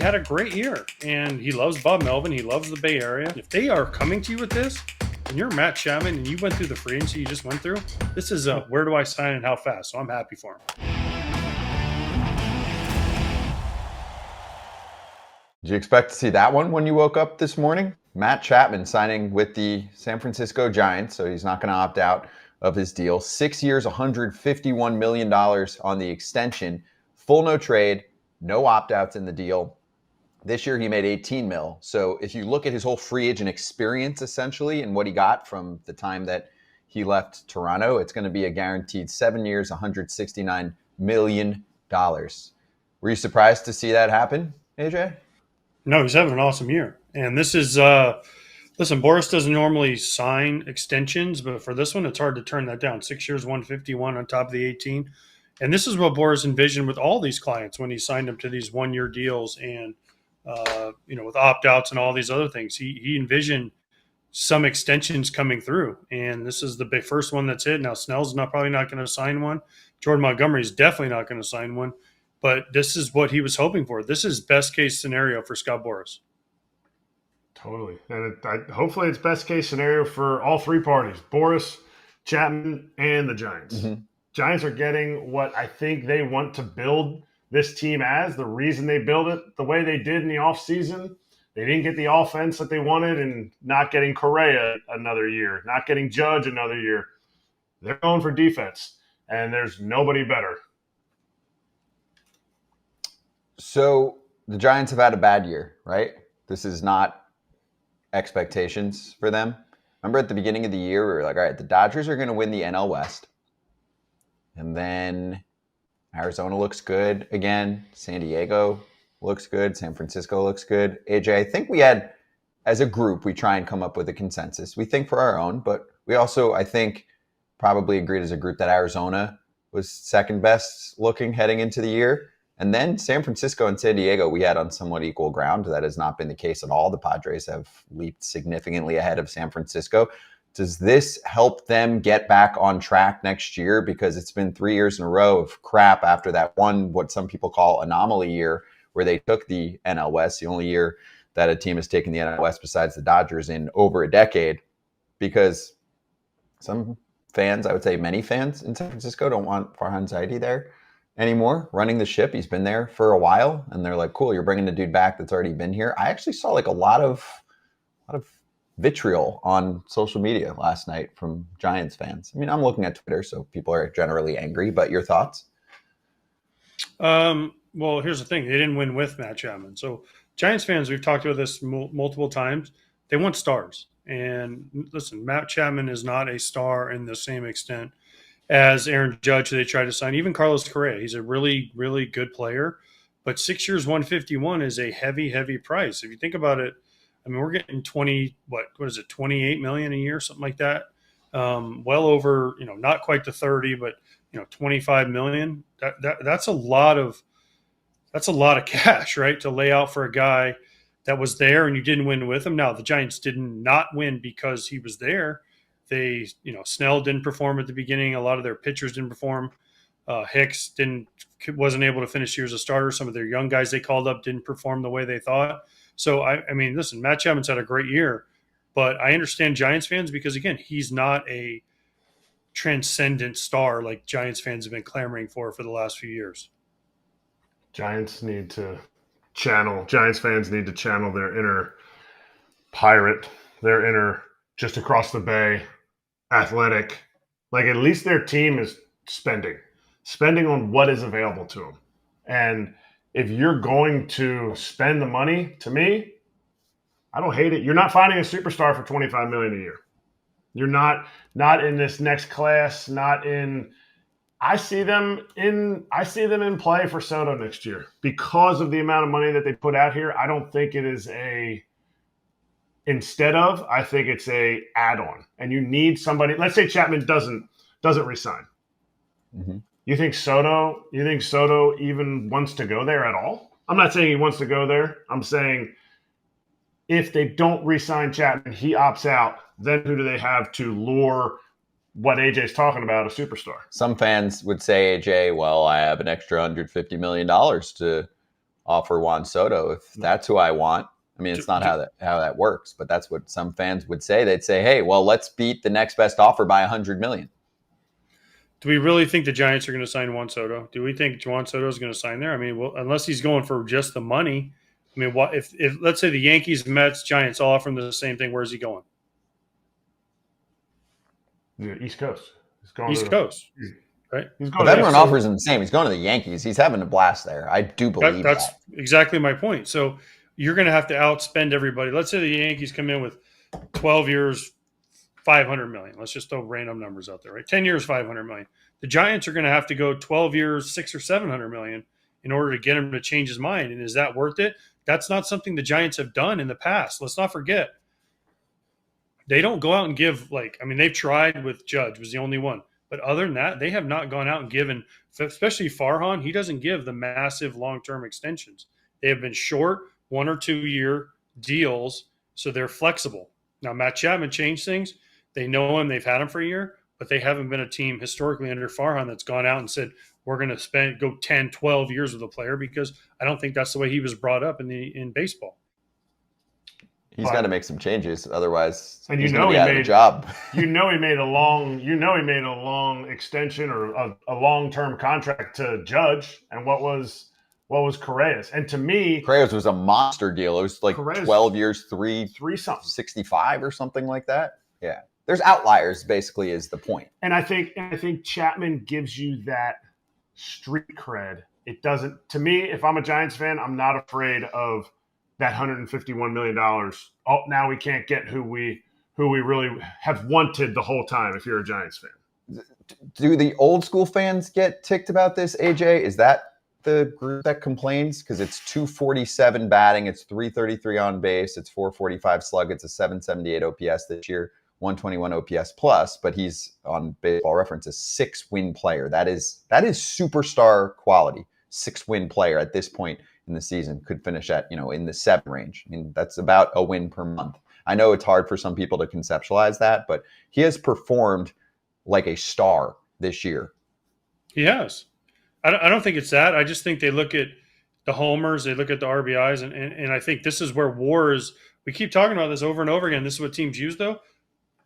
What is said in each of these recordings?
he had a great year, and he loves Bob Melvin. He loves the Bay Area. If they are coming to you with this, and you're Matt Chapman, and you went through the free agency you just went through, this is a where do I sign and how fast? So I'm happy for him. Did you expect to see that one when you woke up this morning? Matt Chapman signing with the San Francisco Giants, so he's not going to opt out of his deal. 6 years, $151 million on the extension. Full no trade, no opt-outs in the deal. This year he made 18 mil. So if you look at his whole free agent experience, essentially, and what he got from the time that he left Toronto, it's going to be a guaranteed 7 years, $169 million. Were you surprised to see that happen, AJ? No, he's having an awesome year. And this is, listen, Boris doesn't normally sign extensions, but for this one, it's hard to turn that down. 6 years, 151 on top of the 18. And this is what Boris envisioned with all these clients when he signed them to these 1 year deals and, with opt outs and all these other things. He envisioned some extensions coming through. And this is the big first one that's hit. Now, Snell's probably not going to sign one. Jordan Montgomery's definitely not going to sign one. But this is what he was hoping for. This is best case scenario for Scott Boras. Totally. And hopefully it's best case scenario for all three parties, Boras, Chapman, and the Giants. Mm-hmm. Giants are getting what I think they want to build this team as. The reason they build it the way they did in the offseason, they didn't get the offense that they wanted, and not getting Correa another year, not getting Judge another year. They're going for defense, and there's nobody better. So the Giants have had a bad year, right? This is not expectations for them. Remember at the beginning of the year, we were like, all right, the Dodgers are going to win the NL West. And then Arizona looks good again. San Diego looks good. San Francisco looks good. AJ, I think we had, as a group, we try and come up with a consensus. We think for our own, but we also, I think, probably agreed as a group that Arizona was second best looking heading into the year. And then San Francisco and San Diego, we had on somewhat equal ground. That has not been the case at all. The Padres have leaped significantly ahead of San Francisco. Does this help them get back on track next year? Because it's been 3 years in a row of crap after that one, what some people call anomaly year, where they took the NL West, the only year that a team has taken the NL West besides the Dodgers in over a decade. Because some fans, I would say many fans in San Francisco, don't want Farhan Zaidi there anymore running the ship. He's been there for a while, and they're like, cool, you're bringing the dude back that's already been here. I actually saw like a lot of vitriol on social media last night from Giants fans. I mean, I'm looking at Twitter, so people are generally angry, but your thoughts? Well, here's the thing. They didn't win with Matt Chapman. So Giants fans, we've talked about this multiple times. They want stars. And listen, Matt Chapman is not a star in the same extent as Aaron Judge, they tried to sign. Even Carlos Correa, he's a really, really good player. But 6 years, 151 is a heavy, heavy price. If you think about it, I mean, we're getting 28 million a year, something like that. Well over, not quite to 30, but 25 million. That's a lot of cash, right? To lay out for a guy that was there and you didn't win with him. Now the Giants did not win because he was there. They, Snell didn't perform at the beginning. A lot of their pitchers didn't perform. Hicks wasn't able to finish the year as a starter. Some of their young guys they called up didn't perform the way they thought. So, I mean, listen, Matt Chapman's had a great year, but I understand Giants fans because, again, he's not a transcendent star like Giants fans have been clamoring for the last few years. Giants fans need to channel their inner pirate, their inner just across the bay, athletic. Like, at least their team is spending on what is available to them. And if you're going to spend the money, to me, I don't hate it. You're not finding a superstar for $25 million a year. You're not in this next class, I see them in play for Soto next year because of the amount of money that they put out here. I don't think it is I think it's a add-on, and you need somebody. Let's say Chapman doesn't resign. Mm-hmm. You think Soto even wants to go there at all? I'm not saying he wants to go there. I'm saying if they don't re-sign Chapman, he opts out, then who do they have to lure what AJ's talking about, a superstar? Some fans would say, AJ, well, I have an extra $150 million to offer Juan Soto if that's who I want. I mean, it's not how that works, but that's what some fans would say. They'd say, "Hey, well, let's beat the next best offer by $100 million." Do we really think the Giants are going to sign Juan Soto? Do we think Juan Soto is going to sign there? I mean, well, unless he's going for just the money. I mean, what if let's say the Yankees, Mets, Giants all offer him the same thing? Where's he going? Yeah, East Coast. He's going East Coast, right? He's going If everyone offers him the same, he's going to the Yankees. He's having a blast there. I do believe that's that. exactly my point. So you're going to have to outspend everybody. Let's say the Yankees come in with 12 years, $500 million. Let's just throw random numbers out there, right? 10 years, $500 million. The Giants are going to have to go 12 years, $600 or $700 million in order to get him to change his mind. And is that worth it? That's not something the Giants have done in the past. Let's not forget. They don't go out and give they've tried with Judge, was the only one. But other than that, they have not gone out and given, especially Farhan, he doesn't give the massive long-term extensions. They have been short 1 or 2 year deals, so they're flexible. Now, Matt Chapman changed things. They know him. They've had him for a year, but they haven't been a team historically under Farhan that's gone out and said, we're going to go 10, 12 years with a player, because I don't think that's the way he was brought up in baseball. He's got to make some changes, otherwise and he's going to be out of a job. He made a long extension or a long-term contract to Judge. And what was Correa's? And to me, Correa's was a monster deal. It was like Correa's 12 years, three something, 65 or something like that. Yeah, there's outliers. Basically, is the point. And I think Chapman gives you that street cred. It doesn't. To me, if I'm a Giants fan, I'm not afraid of that $151 million. Oh, now we can't get who we really have wanted the whole time. If you're a Giants fan, do the old school fans get ticked about this? AJ, is that the group that complains? Because it's 247 batting, it's 333 on base, it's 445 slug, it's a 778 OPS this year, 121 OPS plus. But he's on Baseball Reference a 6-win player. That is superstar quality. 6-win player at this point in the season, could finish at, in the 7 range. I mean, that's about a win per month. I know it's hard for some people to conceptualize that, but he has performed like a star this year. He has. I don't think it's that. I just think they look at the homers, they look at the RBIs, and I think this is where WAR is. We keep talking about this over and over again. This is what teams use, though.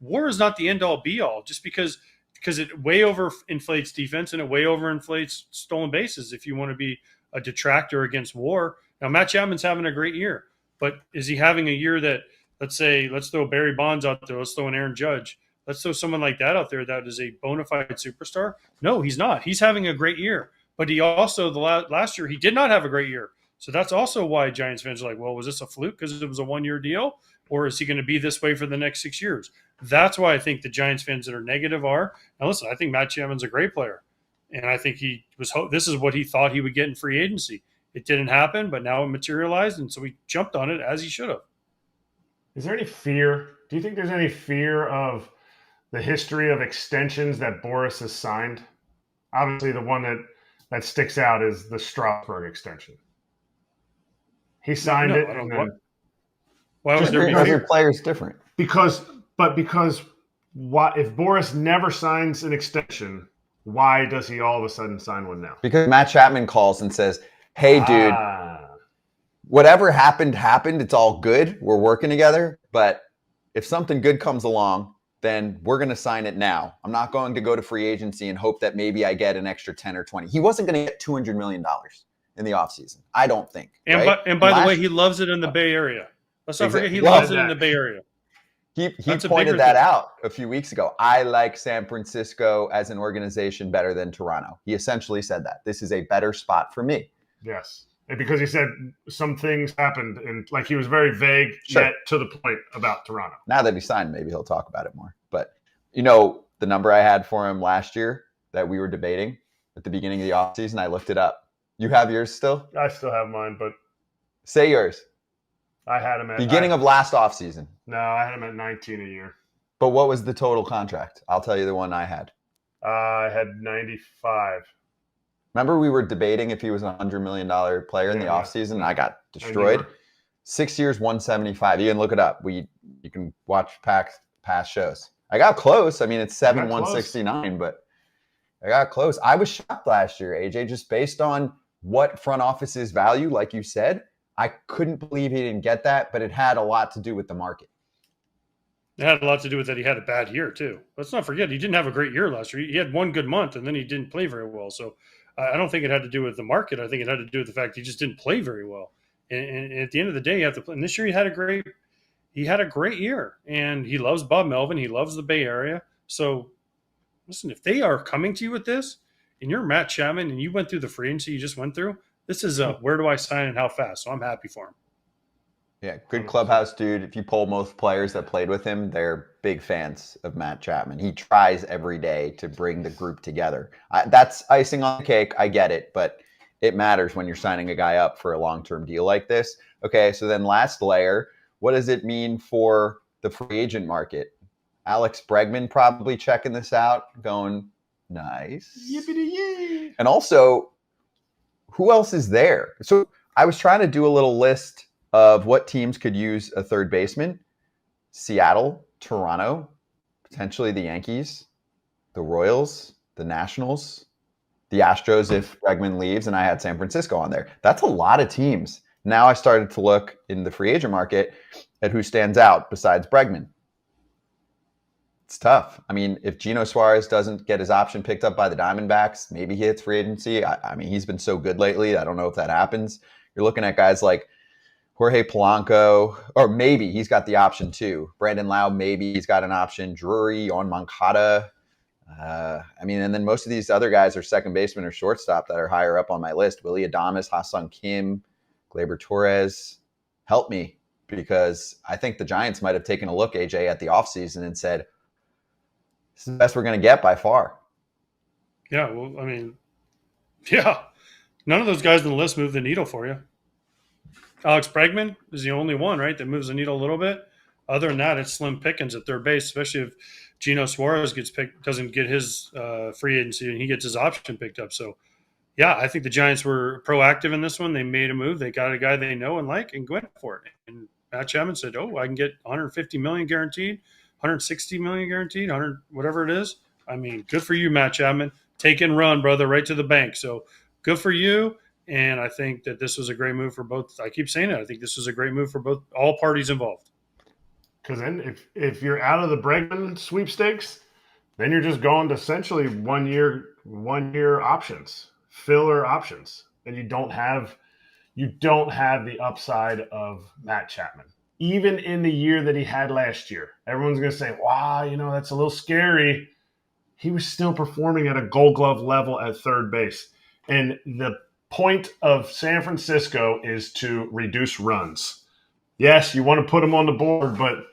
WAR is not the end-all, be-all, just because it way over inflates defense and it way over inflates stolen bases if you want to be a detractor against WAR. Now, Matt Chapman's having a great year, but is he having a year that, let's throw Barry Bonds out there, let's throw an Aaron Judge, let's throw someone like that out there that is a bona fide superstar? No, he's not. He's having a great year, but he also, last year, he did not have a great year. So that's also why Giants fans are like, well, was this a fluke because it was a 1-year deal, or is he going to be this way for the next 6 years? That's why I think the Giants fans that are negative are, now listen, I think Matt Chapman's a great player. And I think this is what he thought he would get in free agency. It didn't happen, but now it materialized, and so he jumped on it as he should have. Is there any fear? Do you think there's any fear of the history of extensions that Boris has signed? Obviously, the one that sticks out is the Strasburg extension. He signed it, and then why was there because your player's different? Because what if Boris never signs an extension? Why does he all of a sudden sign one now? Because Matt Chapman calls and says, hey, dude, whatever happened. It's all good. We're working together. But if something good comes along, then we're going to sign it now. I'm not going to go to free agency and hope that maybe I get an extra 10 or 20. He wasn't going to get $200 million in the offseason. I don't think. And right? by the way, he loves it in the Bay Area. Let's not forget he loves it in the Bay Area. He pointed that out a few weeks ago. I like San Francisco as an organization better than Toronto. He essentially said that. This is a better spot for me. Yes. And because he said some things happened, and like he was very vague, yet to the point about Toronto. Now that he signed, maybe he'll talk about it more. But, the number I had for him last year that we were debating at the beginning of the offseason, I looked it up. You have yours still? I still have mine, but. Say yours. I had him at beginning of last offseason. No, I had him at 19 a year. But what was the total contract? I'll tell you the one I had. I had 95. Remember we were debating if he was a $100 million player in the offseason? I got destroyed. 6 years, 175. You can look it up. You can watch past shows. I got close. I mean, it's 169, but I got close. I was shocked last year, AJ, just based on what front offices value, like you said, I couldn't believe he didn't get that, but it had a lot to do with the market. It had a lot to do with that he had a bad year too. Let's not forget he didn't have a great year last year. He had one good month and then he didn't play very well. So I don't think it had to do with the market. I think it had to do with the fact he just didn't play very well. And at the end of the day, you have to play. And this year he had a great year, and he loves Bob Melvin. He loves the Bay Area. So listen, if they are coming to you with this, and you're Matt Chapman, and you went through the free agency you just went through, this is a where do I sign and how fast. So I'm happy for him. Yeah, good clubhouse dude. If you poll most players that played with him, they're big fans of Matt Chapman. He tries every day to bring the group together. That's icing on the cake. I get it, but it matters when you're signing a guy up for a long-term deal like this. Okay, so then last layer, what does it mean for the free agent market? Alex Bregman probably checking this out, going, nice. Yippee-yay. And also, who else is there? So I was trying to do a little list of what teams could use a third baseman. Seattle, Toronto, potentially the Yankees, the Royals, the Nationals, the Astros if Bregman leaves, and I had San Francisco on there. That's a lot of teams. Now I started to look in the free agent market at who stands out besides Bregman. It's tough. I mean, if Gino Suarez doesn't get his option picked up by the Diamondbacks, maybe he hits free agency. I mean, he's been so good lately. I don't know if that happens. You're looking at guys like Jorge Polanco, or maybe he's got the option too. Brandon Lau, maybe he's got an option. Drury, on Moncada. I mean, and then most of these other guys are second baseman or shortstop that are higher up on my list. Willie Adames, Ha-Sung Kim, Gleyber Torres. Help me, because I think the Giants might have taken a look, AJ, at the offseason and said, this is the best we're going to get by far. Yeah, well, I mean, yeah. None of those guys on the list move the needle for you. Alex Bregman is the only one, right, that moves the needle a little bit. Other than that, it's slim pickings at third base, especially if Gino Suarez doesn't get his free agency and he gets his option picked up. So, yeah, I think the Giants were proactive in this one. They made a move. They got a guy they know and like and went for it. And Matt Chapman said, "Oh, I can get 150 million guaranteed, 160 million guaranteed, 100 whatever it is." I mean, good for you, Matt Chapman. Take and run, brother, right to the bank. So, good for you. And I think that this was a great move for both. I keep saying it. I think this was a great move for all parties involved. Because then if you're out of the Bregman sweepstakes, then you're just going to essentially one year options, filler options, and you don't have the upside of Matt Chapman. Even in the year that he had last year, everyone's going to say, "Wow, that's a little scary." He was still performing at a Gold Glove level at third base, and the point of San Francisco is to reduce runs. Yes, you want to put him on the board, but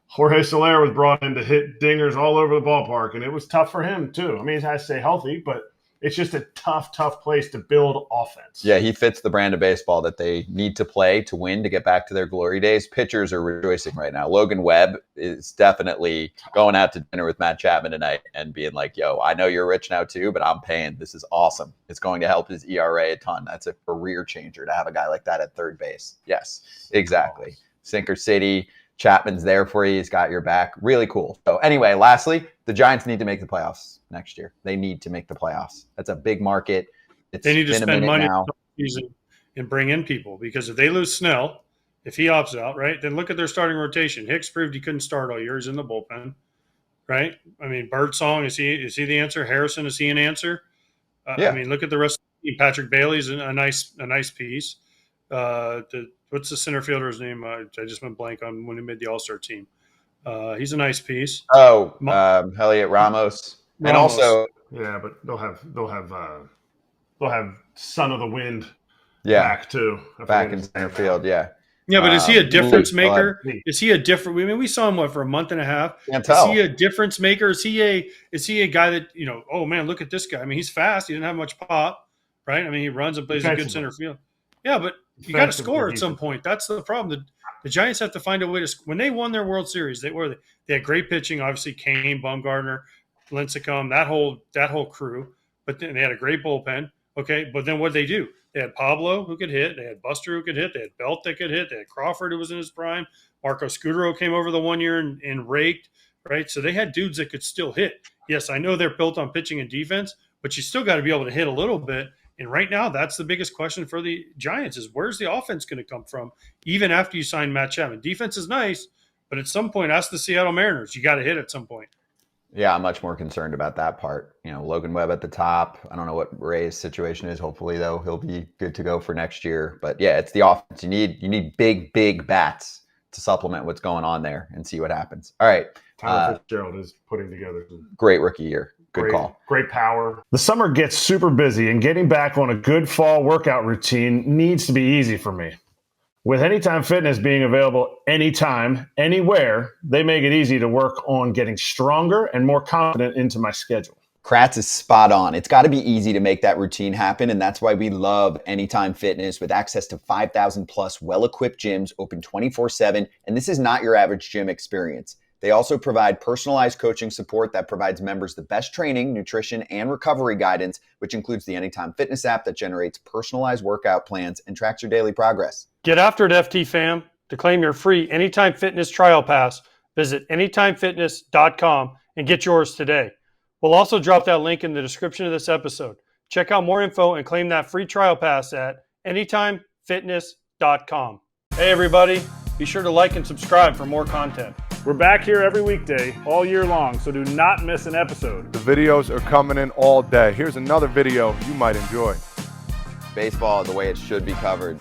Jorge Soler was brought in to hit dingers all over the ballpark, and it was tough for him too. I mean, he has to stay healthy, but it's just a tough place to build offense. Yeah, he fits the brand of baseball that they need to play to win, to get back to their glory days. Pitchers are rejoicing right now. Logan Webb is definitely going out to dinner with Matt Chapman tonight and being like, "Yo, I know you're rich now too, but I'm paying. This is awesome. It's going to help his ERA a ton." That's a career changer to have a guy like that at third base. Yes, exactly. Sinker City. Chapman's there for you. He's got your back. Really cool. So anyway, lastly, the Giants need to make the playoffs next year. They need to make the playoffs. That's a big market. They need to spend money and bring in people, because if they lose Snell, if he opts out, right, then look at their starting rotation. Hicks proved he couldn't start all year. He's in the bullpen, right? I mean, Birdsong, is he the answer? Harrison, is he an answer? Yeah. I mean, look at the rest of the team. Patrick Bailey's a nice piece. What's the center fielder's name? I just went blank on when he made the All-Star team. He's a nice piece. Oh, Elliot Ramos. And also, yeah, but they'll have Son of the Wind back too. Back in center field, yeah. Yeah, but is he a difference maker? Is he a different? I mean, we saw him for a month and a half. Can't tell. Is he a difference maker? Is he a guy that Oh man, look at this guy. I mean, he's fast. He didn't have much pop, right? I mean, he runs and plays a good center field. Yeah, but you got to score at some point. That's the problem. The Giants have to find a way to. When they won their World Series, they had great pitching. Obviously, Kane, Bumgarner, Lincecum, that whole crew. But then they had a great bullpen. Okay, but then what did they do? They had Pablo who could hit. They had Buster who could hit. They had Belt that could hit. They had Crawford who was in his prime. Marco Scudero came over the 1 year and raked. Right, so they had dudes that could still hit. Yes, I know they're built on pitching and defense, but you still got to be able to hit a little bit. And right now, that's the biggest question for the Giants is where's the offense going to come from even after you sign Matt Chapman? Defense is nice, but at some point, ask the Seattle Mariners. You got to hit at some point. Yeah, I'm much more concerned about that part. Logan Webb at the top. I don't know what Ray's situation is. Hopefully, though, he'll be good to go for next year. But yeah, it's the offense. You need big bats to supplement what's going on there and see what happens. All right. Tyler Fitzgerald is putting together some great rookie year. Good call. Great power. The summer gets super busy, and getting back on a good fall workout routine needs to be easy for me. With Anytime Fitness being available anytime, anywhere, they make it easy to work on getting stronger and more confident into my schedule. Kratz is spot on. It's got to be easy to make that routine happen, and that's why we love Anytime Fitness with access to 5,000 plus well-equipped gyms open 24/7, and this is not your average gym experience. They also provide personalized coaching support that provides members the best training, nutrition, and recovery guidance, which includes the Anytime Fitness app that generates personalized workout plans and tracks your daily progress. Get after it, FT fam. To claim your free Anytime Fitness trial pass, visit anytimefitness.com and get yours today. We'll also drop that link in the description of this episode. Check out more info and claim that free trial pass at anytimefitness.com. Hey, everybody. Be sure to like and subscribe for more content. We're back here every weekday, all year long, so do not miss an episode. The videos are coming in all day. Here's another video you might enjoy. Baseball the way it should be covered.